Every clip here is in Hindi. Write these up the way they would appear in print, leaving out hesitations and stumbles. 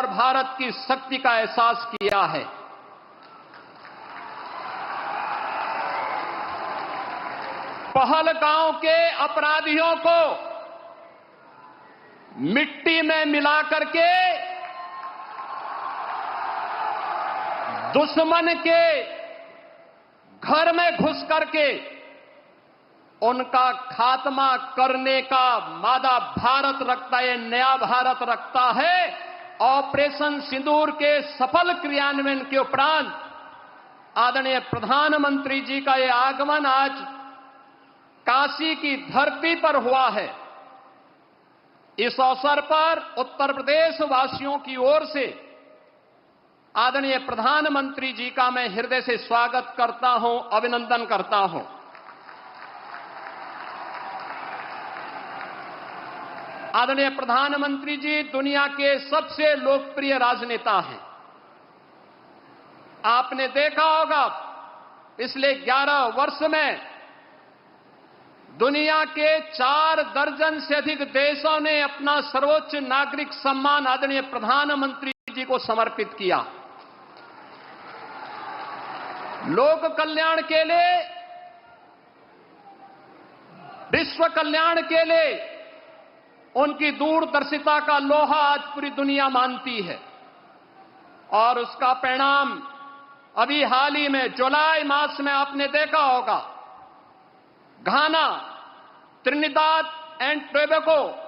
और भारत की शक्ति का एहसास किया है। पहलगांव के अपराधियों को मिट्टी में मिला करके दुश्मन के घर में घुस करके उनका खात्मा करने का मादा भारत रखता है, नया भारत रखता है। ऑपरेशन सिंदूर के सफल क्रियान्वयन के उपरांत आदरणीय प्रधानमंत्री जी का यह आगमन आज काशी की धरती पर हुआ है। इस अवसर पर उत्तर प्रदेश वासियों की ओर से आदरणीय प्रधानमंत्री जी का मैं हृदय से स्वागत करता हूं, अभिनंदन करता हूं। आदरणीय प्रधानमंत्री जी दुनिया के सबसे लोकप्रिय राजनेता हैं। आपने देखा होगा पिछले 11 वर्ष में दुनिया के 4 दर्जन से अधिक देशों ने अपना सर्वोच्च नागरिक सम्मान आदरणीय प्रधानमंत्री जी को समर्पित किया। लोक कल्याण के लिए, विश्व कल्याण के लिए उनकी दूरदर्शिता का लोहा आज पूरी दुनिया मानती है। और उसका परिणाम अभी हाल ही में जुलाई मास में आपने देखा होगा, घाना, त्रिनिदाद एंड टोबैगो,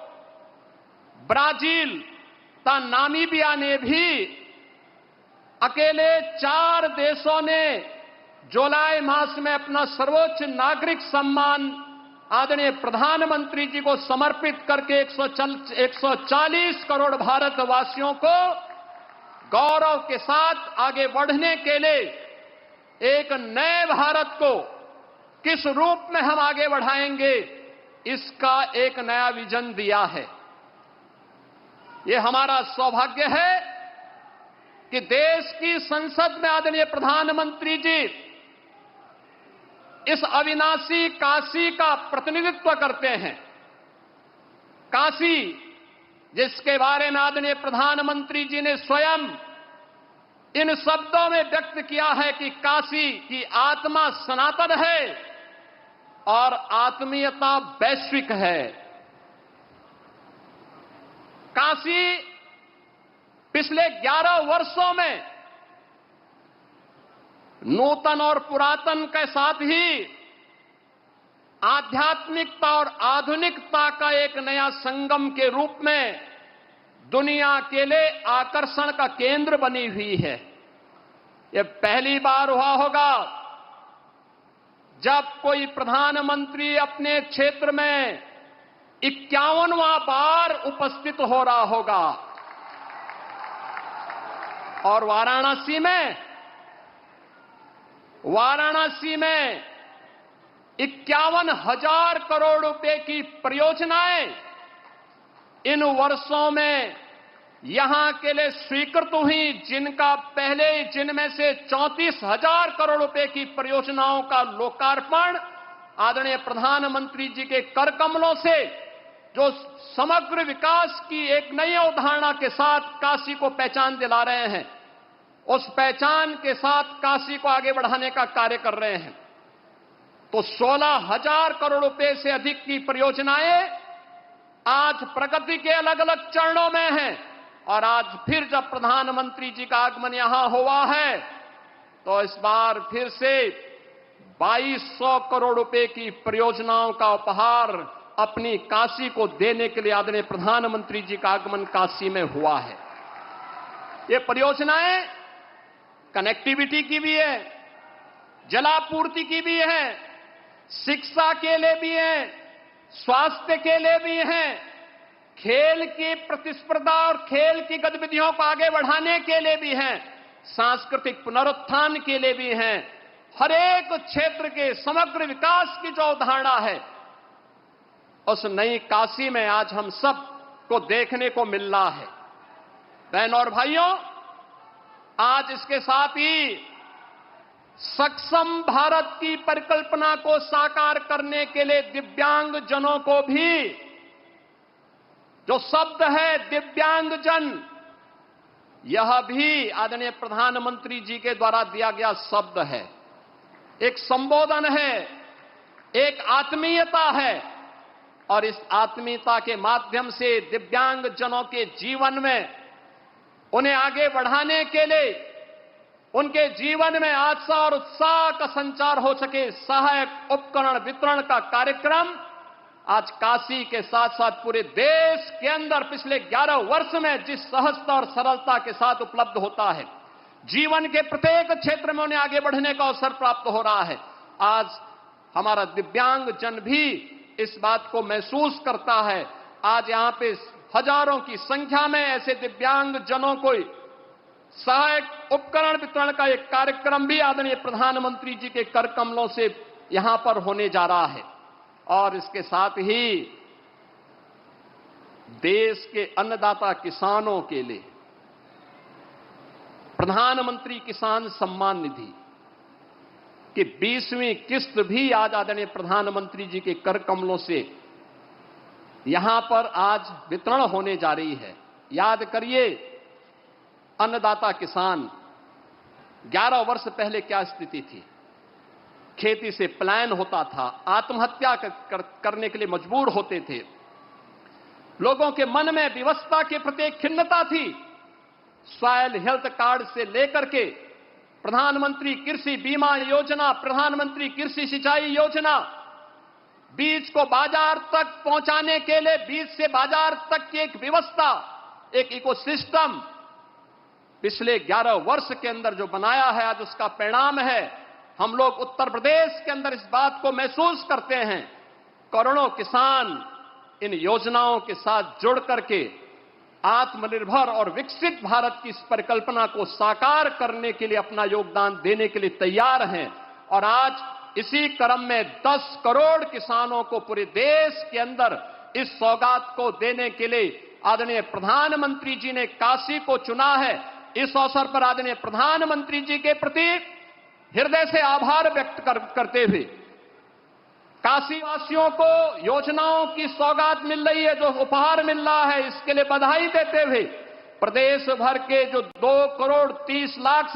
ब्राजील तथा नामीबिया ने भी अकेले 4 देशों ने जुलाई मास में अपना सर्वोच्च नागरिक सम्मान आदरणीय प्रधानमंत्री जी को समर्पित करके 140 करोड़ भारतवासियों को गौरव के साथ आगे बढ़ने के लिए एक नए भारत को किस रूप में हम आगे बढ़ाएंगे, इसका एक नया विजन दिया है। यह हमारा सौभाग्य है कि देश की संसद में आदरणीय प्रधानमंत्री जी इस अविनाशी काशी का प्रतिनिधित्व करते हैं। काशी, जिसके बारे में आदरणीय प्रधानमंत्री जी ने स्वयं इन शब्दों में व्यक्त किया है कि काशी की आत्मा सनातन है और आत्मीयता वैश्विक है। काशी पिछले 11 वर्षों में नूतन और पुरातन के साथ ही आध्यात्मिकता और आधुनिकता का एक नया संगम के रूप में दुनिया के लिए आकर्षण का केंद्र बनी हुई है। यह पहली बार हुआ होगा जब कोई प्रधानमंत्री अपने क्षेत्र में 51वां बार उपस्थित हो रहा होगा। और वाराणसी में 51,000 करोड़ रुपए की परियोजनाएं इन वर्षों में यहां के लिए स्वीकृत हुई, जिनमें से 34,000 करोड़ रुपए की परियोजनाओं का लोकार्पण आदरणीय प्रधानमंत्री जी के कर कमलों से जो समग्र विकास की एक नई अवधारणा के साथ काशी को पहचान दिला रहे हैं, उस पहचान के साथ काशी को आगे बढ़ाने का कार्य कर रहे हैं। तो 16,000 करोड़ रुपए से अधिक की परियोजनाएं आज प्रगति के अलग अलग चरणों में हैं। और आज फिर जब प्रधानमंत्री जी का आगमन यहां हुआ है तो इस बार फिर से 2200 करोड़ रुपए की परियोजनाओं का उपहार अपनी काशी को देने के लिए आदरणीय प्रधानमंत्री जी का आगमन काशी में हुआ है। ये परियोजनाएं कनेक्टिविटी की भी है, जलापूर्ति की भी है, शिक्षा के लिए भी है, स्वास्थ्य के लिए भी है, खेल की प्रतिस्पर्धा और खेल की गतिविधियों को आगे बढ़ाने के लिए भी है, सांस्कृतिक पुनरुत्थान के लिए भी है। हर एक क्षेत्र के समग्र विकास की जो अवधारणा है उस नई काशी में आज हम सब को देखने को मिल रहा है। बहनों और भाइयों, आज इसके साथ ही सक्षम भारत की परिकल्पना को साकार करने के लिए दिव्यांग जनों को भी, जो शब्द है दिव्यांगजन, यह भी आदरणीय प्रधानमंत्री जी के द्वारा दिया गया शब्द है, एक संबोधन है, एक आत्मीयता है। और इस आत्मीयता के माध्यम से दिव्यांग जनों के जीवन में उन्हें आगे बढ़ाने के लिए, उनके जीवन में आशा और उत्साह का संचार हो सके, सहायक उपकरण वितरण का कार्यक्रम आज काशी के साथ साथ पूरे देश के अंदर पिछले 11 वर्ष में जिस सहजता और सरलता के साथ उपलब्ध होता है, जीवन के प्रत्येक क्षेत्र में उन्हें आगे बढ़ने का अवसर प्राप्त हो रहा है। आज हमारा दिव्यांग जन भी इस बात को महसूस करता है। आज यहां पे हजारों की संख्या में ऐसे दिव्यांग जनों को सहायक उपकरण वितरण का एक कार्यक्रम भी आदरणीय प्रधानमंत्री जी के कर कमलों से यहां पर होने जा रहा है। और इसके साथ ही देश के अन्नदाता किसानों के लिए प्रधानमंत्री किसान सम्मान निधि की 20वीं किस्त भी आज आदरणीय प्रधानमंत्री जी के कर कमलों से यहां पर आज वितरण होने जा रही है। याद करिए, अन्नदाता किसान 11 वर्ष पहले क्या स्थिति थी। खेती से पलायन होता था, आत्महत्या करने के लिए मजबूर होते थे, लोगों के मन में विवशता के प्रति खिन्नता थी। सॉयल हेल्थ कार्ड से लेकर के प्रधानमंत्री कृषि बीमा योजना, प्रधानमंत्री कृषि सिंचाई योजना, बीज को बाजार तक पहुंचाने के लिए बीज से बाजार तक की एक व्यवस्था, एक इकोसिस्टम पिछले 11 वर्ष के अंदर जो बनाया है, आज उसका परिणाम है। हम लोग उत्तर प्रदेश के अंदर इस बात को महसूस करते हैं। करोड़ों किसान इन योजनाओं के साथ जुड़ करके आत्मनिर्भर और विकसित भारत की इस परिकल्पना को साकार करने के लिए अपना योगदान देने के लिए तैयार हैं। और आज इसी क्रम में 10 करोड़ किसानों को पूरे देश के अंदर इस सौगात को देने के लिए आदरणीय प्रधानमंत्री जी ने काशी को चुना है। इस अवसर पर आदरणीय प्रधानमंत्री जी के प्रति हृदय से आभार व्यक्त करते हुए काशी वासियों को योजनाओं की सौगात मिल रही है, जो उपहार मिल रहा है, इसके लिए बधाई देते हुए प्रदेश भर के जो 2 करोड़ 30 लाख से